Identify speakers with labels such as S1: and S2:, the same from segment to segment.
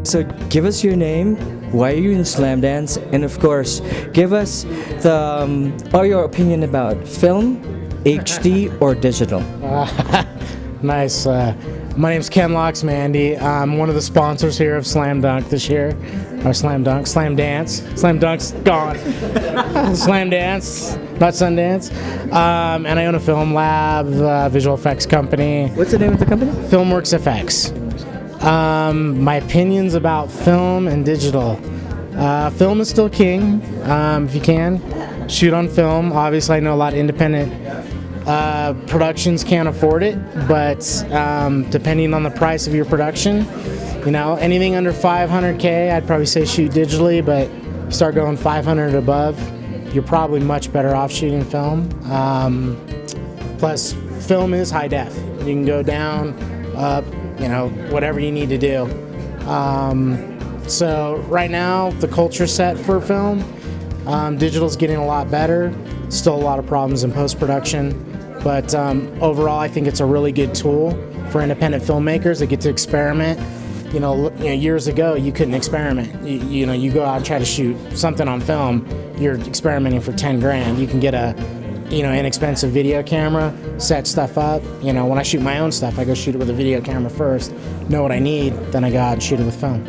S1: So give us your name, why are you in Slamdance, and of course, give us or your opinion about film, HD, or digital.
S2: Nice. My name's Ken Locsmandi. I'm one of the sponsors here of Slam Dunk this year. Or Slamdance. Slam Dunk's gone. Slamdance, not Sundance. And I own a film lab, visual effects company.
S1: What's the name of the company?
S2: Filmworks FX. My opinions about film and digital. Film is still king. If you can, shoot on film. Obviously, I know a lot of independent productions can't afford it, but depending on the price of your production, anything under $500K, I'd probably say shoot digitally, but start going 500 above, you're probably much better off shooting film. Plus, film is high def. You can go down, up, whatever you need to do. So right now, the culture set for film. Digital's getting a lot better. Still a lot of problems in post-production. But overall, I think it's a really good tool for independent filmmakers that get to experiment. Years ago, you couldn't experiment. You go out and try to shoot something on film, you're experimenting for 10 grand. You can get a inexpensive video camera, set stuff up. When I shoot my own stuff, I go shoot it with a video camera first, know what I need, then I go out and shoot it with film.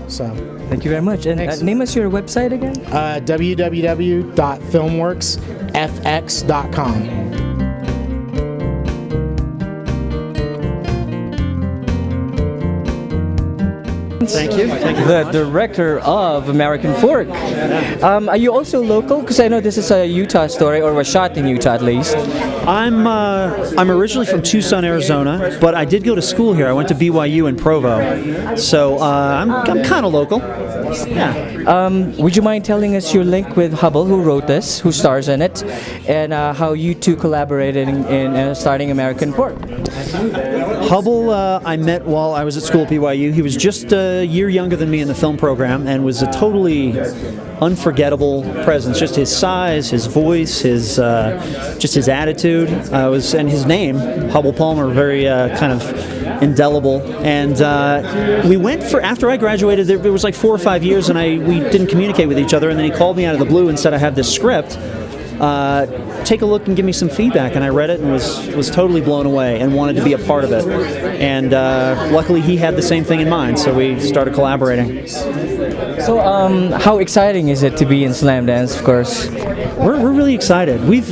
S2: So,
S1: thank you very much. And name us your website again.
S2: www.filmworksfx.com.
S1: Thank you. The director of American Fork. Are you also local? Because I know this is a Utah story, or was shot in Utah at least.
S3: I'm originally from Tucson, Arizona, but I did go to school here. I went to BYU in Provo, so I'm kind of local. Yeah.
S1: Would you mind telling us your link with Hubbel, who wrote this, who stars in it, and how you two collaborated in starting American Fork?
S3: Hubbel, I met while I was at school at BYU. He was just a year younger than me in the film program and was a totally unforgettable presence. Just his size, his voice, just his attitude, and his name, Hubbel Palmer, very kind of indelible. And we went after I graduated, there was like 4 or 5 years, and we didn't communicate with each other. And then he called me out of the blue and said, "I have this script. Take a look and give me some feedback." And I read it and was totally blown away and wanted to be a part of it. And luckily he had the same thing in mind, so we started collaborating.
S1: So how exciting is it to be in Slamdance, of course?
S3: We're really excited. We've,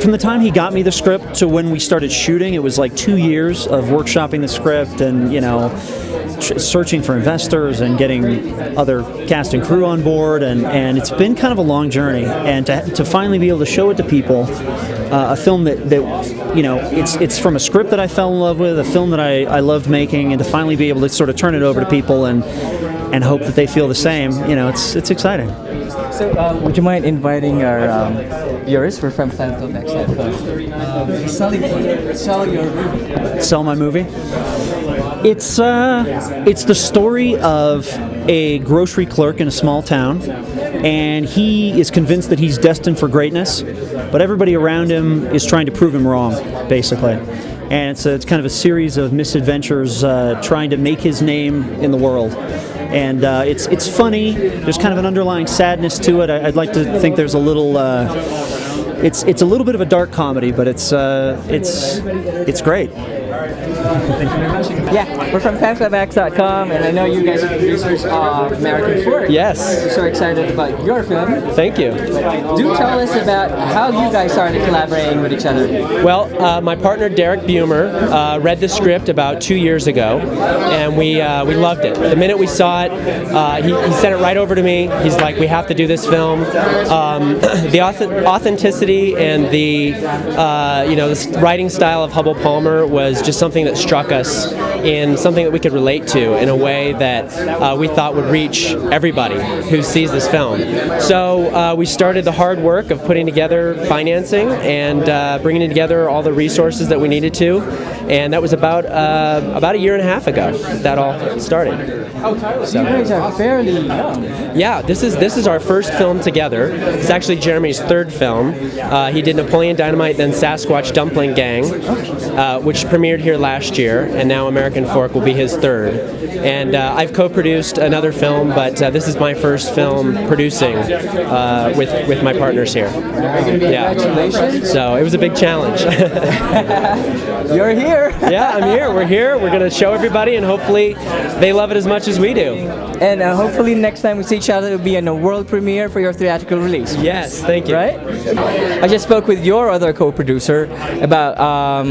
S3: from the time he got me the script to when we started shooting, it was like 2 years of workshopping the script and, searching for investors and getting other cast and crew on board, and it's been kind of a long journey. And to finally be able to show it to people, a film that it's from a script that I fell in love with, a film that I loved making, and to finally be able to sort of turn it over to people and hope that they feel the same, it's exciting.
S1: So, would you mind inviting our viewers? We're from FanFilmX.com. Sell your movie.
S3: Sell my movie? It's the story of a grocery clerk in a small town, and he is convinced that he's destined for greatness, but everybody around him is trying to prove him wrong, basically. And it's kind of a series of misadventures trying to make his name in the world. And it's funny. There's kind of an underlying sadness to it. I'd like to think there's a little. It's a little bit of a dark comedy, but it's great.
S1: Thank you very much. Yeah, we're from FanFilmX.com, and I know you guys are producers of American Fork.
S4: Yes.
S1: We're so excited about your film.
S4: Thank you.
S1: Do tell us about how you guys started collaborating with each other.
S4: Well, my partner Derek Bowman read the script about 2 years ago, and we loved it. The minute we saw it, he sent it right over to me. He's like, "We have to do this film." The authenticity and the the writing style of Hubbel Palmer was just something that struck us in something that we could relate to in a way that we thought would reach everybody who sees this film. So we started the hard work of putting together financing and bringing together all the resources that we needed to, and that was about a year and a half ago that all started.
S1: So you guys are fairly young.
S4: Yeah, this is our first film together. It's actually Jeremy's third film. He did Napoleon Dynamite, then Sasquatch Dumpling Gang, which premiered premiered here last year, and now American Fork will be his third. And I've co-produced another film, but this is my first film producing with my partners here. Yeah.
S1: Congratulations.
S4: So it was a big challenge.
S1: You're here.
S4: Yeah, I'm here. We're here. We're going to show everybody, and hopefully they love it as much as we do.
S1: And hopefully next time we see each other, it'll be in a world premiere for your theatrical release.
S4: Yes, thank you.
S1: Right? I just spoke with your other co-producer about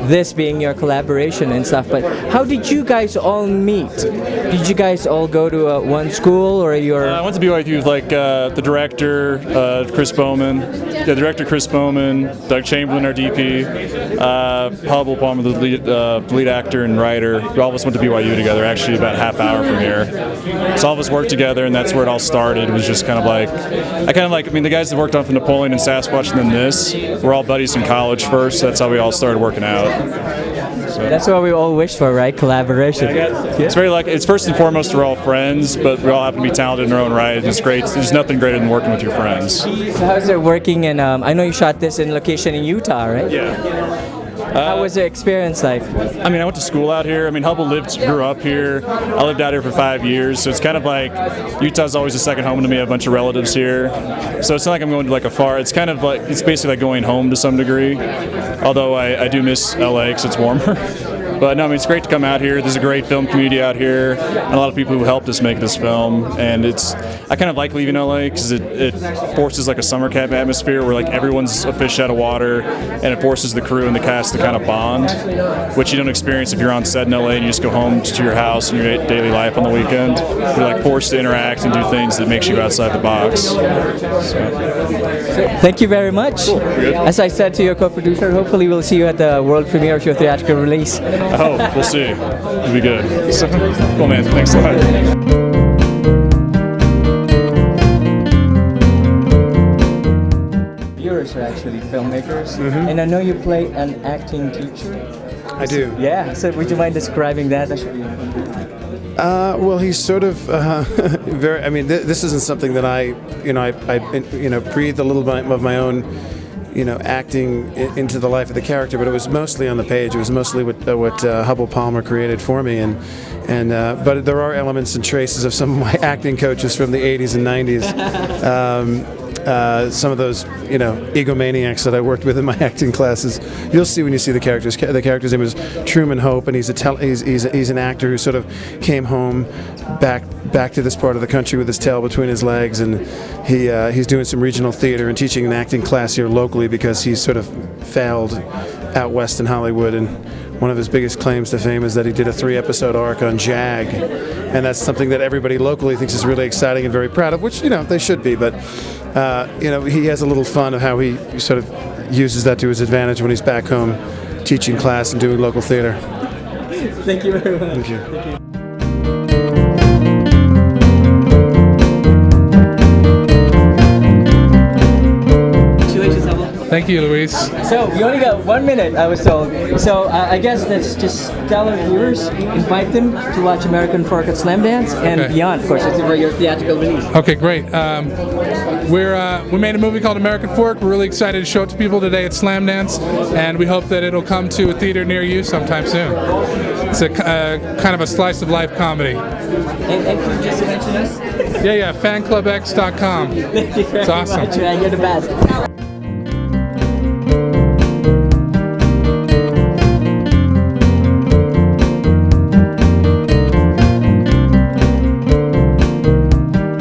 S1: this being your collaboration and stuff, but how did you guys all meet? Did you guys all go to one school, or you're...
S5: I went to BYU with the director, Chris Bowman, the director Chris Bowman, Doug Chamberlain, our DP, Hubbel, Bowman, the lead actor and writer. All of us went to BYU together, actually about a half hour from here. So all of us worked together, and that's where it all started. It was just kind of like, I mean, the guys that worked on from Napoleon and Sasquatch and then this, we're all buddies in college first. So that's how we all started working out. So.
S1: That's what we all wish for, right? Collaboration.
S5: It's very it's first and foremost, we're all friends, but we all happen to be talented in our own right. It's great. There's nothing greater than working with your friends.
S1: So how's it working? And I know you shot this in location in Utah, right?
S5: Yeah.
S1: How was the experience like?
S5: I mean, I went to school out here. I mean, Hubbel grew up here. I lived out here for 5 years, so it's kind of like Utah's always a second home to me. I have a bunch of relatives here, so it's not like I'm going to like a far. It's kind of like it's basically like going home to some degree. Although I do miss LA because it's warmer. But no, I mean, it's great to come out here. There's a great film community out here, and a lot of people who helped us make this film. And I kind of like leaving LA because it forces like a summer camp atmosphere where like everyone's a fish out of water, and it forces the crew and the cast to kind of bond, which you don't experience if you're on set in LA and you just go home to your house and your daily life on the weekend. You're like forced to interact and do things that makes you outside the box. So.
S1: Thank you very much.
S5: Cool.
S1: As I said to your co-producer, hopefully we'll see you at the world premiere of your theatrical release.
S5: I hope. We'll see. It'll be good. So, cool, man. Thanks a lot.
S1: Viewers are actually filmmakers, and I know you play an acting teacher.
S6: I do.
S1: Yeah, so would you mind describing that?
S6: Well, he's sort of very. I mean, this isn't something that I breathed a little bit of my own, acting into the life of the character, but it was mostly on the page. It was mostly what Hubbel Palmer created for me, but there are elements and traces of some of my acting coaches from the 80s and 90s. Some of those, egomaniacs that I worked with in my acting classes. You'll see when you see the characters. The character's name is Truman Hope, and he's an actor who sort of came home back to this part of the country with his tail between his legs, and he's doing some regional theater and teaching an acting class here locally because he's sort of failed out west in Hollywood. And one of his biggest claims to fame is that he did a 3-episode arc on JAG, and that's something that everybody locally thinks is really exciting and very proud of, which they should be. But he has a little fun of how he sort of uses that to his advantage when he's back home teaching class and doing local theater.
S1: Thank you very much.
S6: Thank you.
S1: Thank you.
S7: Thank you, Luis.
S1: So, we only got 1 minute, I was told. So, I guess let's just tell our viewers, invite them to watch American Fork at Slamdance and beyond, of course. It's for your theatrical release.
S7: Okay, great. We made a movie called American Fork. We're really excited to show it to people today at Slamdance, and we hope that it'll come to a theater near you sometime soon. It's a kind of a slice of life comedy.
S1: And can you just mention us?
S7: Yeah, fanclubx.com.
S1: Thank you very
S7: It's awesome.
S1: much, man. You're the best.